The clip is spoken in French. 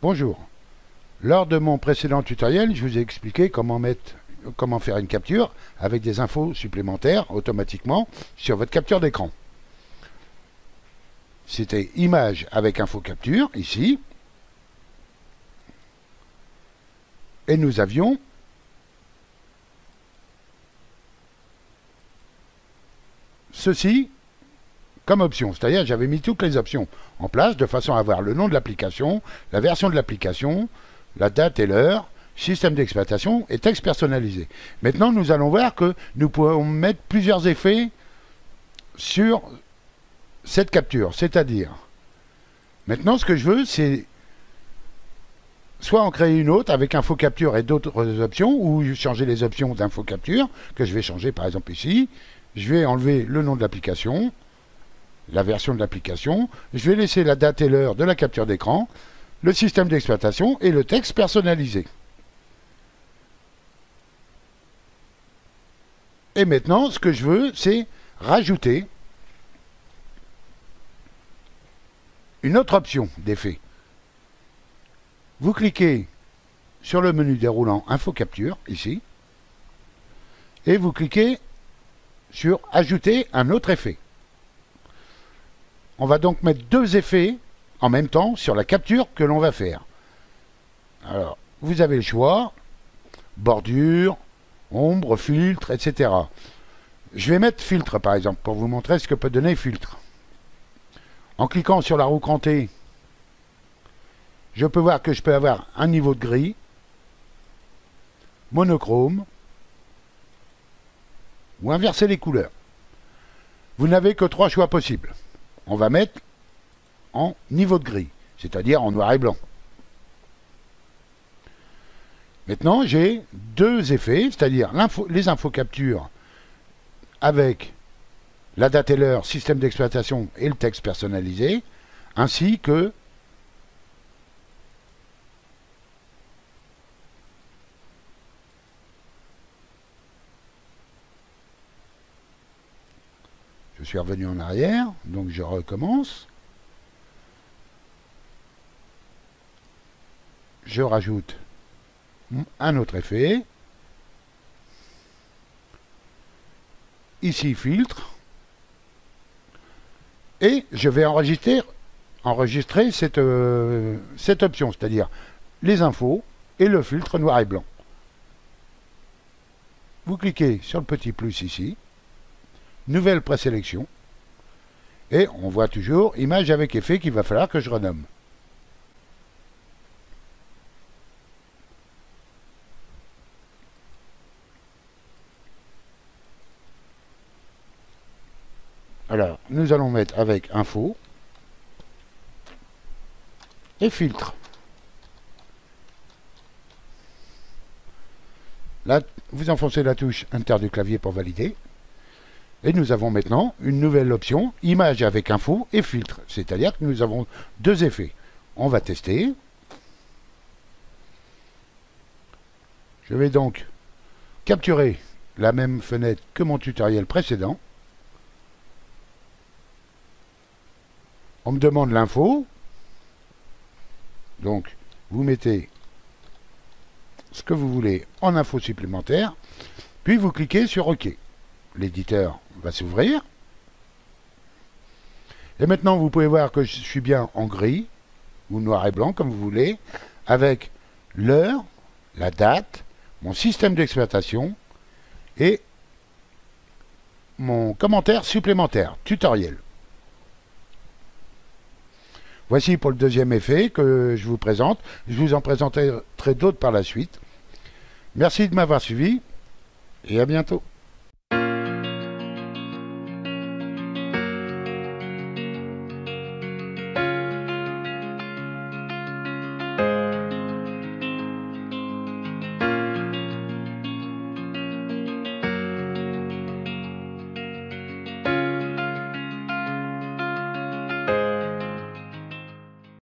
Bonjour. Lors de mon précédent tutoriel, je vous ai expliqué comment faire une capture avec des infos supplémentaires automatiquement sur votre capture d'écran. C'était image avec info capture, ici. Et nous avions ceci comme option, c'est-à-dire j'avais mis toutes les options en place de façon à avoir le nom de l'application, la version de l'application, la date et l'heure, système d'exploitation et texte personnalisé. Maintenant, nous allons voir que nous pouvons mettre plusieurs effets sur cette capture, c'est-à-dire, maintenant ce que je veux, c'est soit en créer une autre avec info capture et d'autres options, ou changer les options d'info capture, que je vais changer par exemple ici. Je vais enlever le nom de l'application, la version de l'application, je vais laisser la date et l'heure de la capture d'écran, le système d'exploitation et le texte personnalisé. Et maintenant, ce que je veux, c'est rajouter une autre option d'effet. Vous cliquez sur le menu déroulant Info Capture, ici, et vous cliquez sur Ajouter un autre effet. On va donc mettre deux effets en même temps sur la capture que l'on va faire. Alors, vous avez le choix, bordure, ombre, filtre, etc. Je vais mettre filtre par exemple, pour vous montrer ce que peut donner filtre. En cliquant sur la roue crantée, je peux voir que je peux avoir un niveau de gris, monochrome, ou inverser les couleurs. Vous n'avez que trois choix possibles. On va mettre en niveau de gris, c'est-à-dire en noir et blanc. Maintenant, j'ai deux effets, c'est-à-dire les infos capture avec la date et l'heure, système d'exploitation et le texte personnalisé, ainsi que je suis revenu en arrière, donc je recommence. Je rajoute un autre effet. Ici, filtre. Et je vais enregistrer cette option, c'est-à-dire les infos et le filtre noir et blanc. Vous cliquez sur le petit plus ici. Nouvelle présélection. Et on voit toujours image avec effet qu'il va falloir que je renomme. Alors, nous allons mettre avec info et filtre. Là, vous enfoncez la touche Enter du clavier pour valider. Et nous avons maintenant une nouvelle option, image avec info et filtre. C'est-à-dire que nous avons deux effets. On va tester. Je vais donc capturer la même fenêtre que mon tutoriel précédent. On me demande l'info. Donc, vous mettez ce que vous voulez en info supplémentaire. Puis vous cliquez sur OK. L'éditeur va s'ouvrir. Et maintenant, vous pouvez voir que je suis bien en gris, ou noir et blanc, comme vous voulez, avec l'heure, la date, mon système d'exploitation et mon commentaire supplémentaire, tutoriel. Voici pour le deuxième effet que je vous présente. Je vous en présenterai d'autres par la suite. Merci de m'avoir suivi et à bientôt.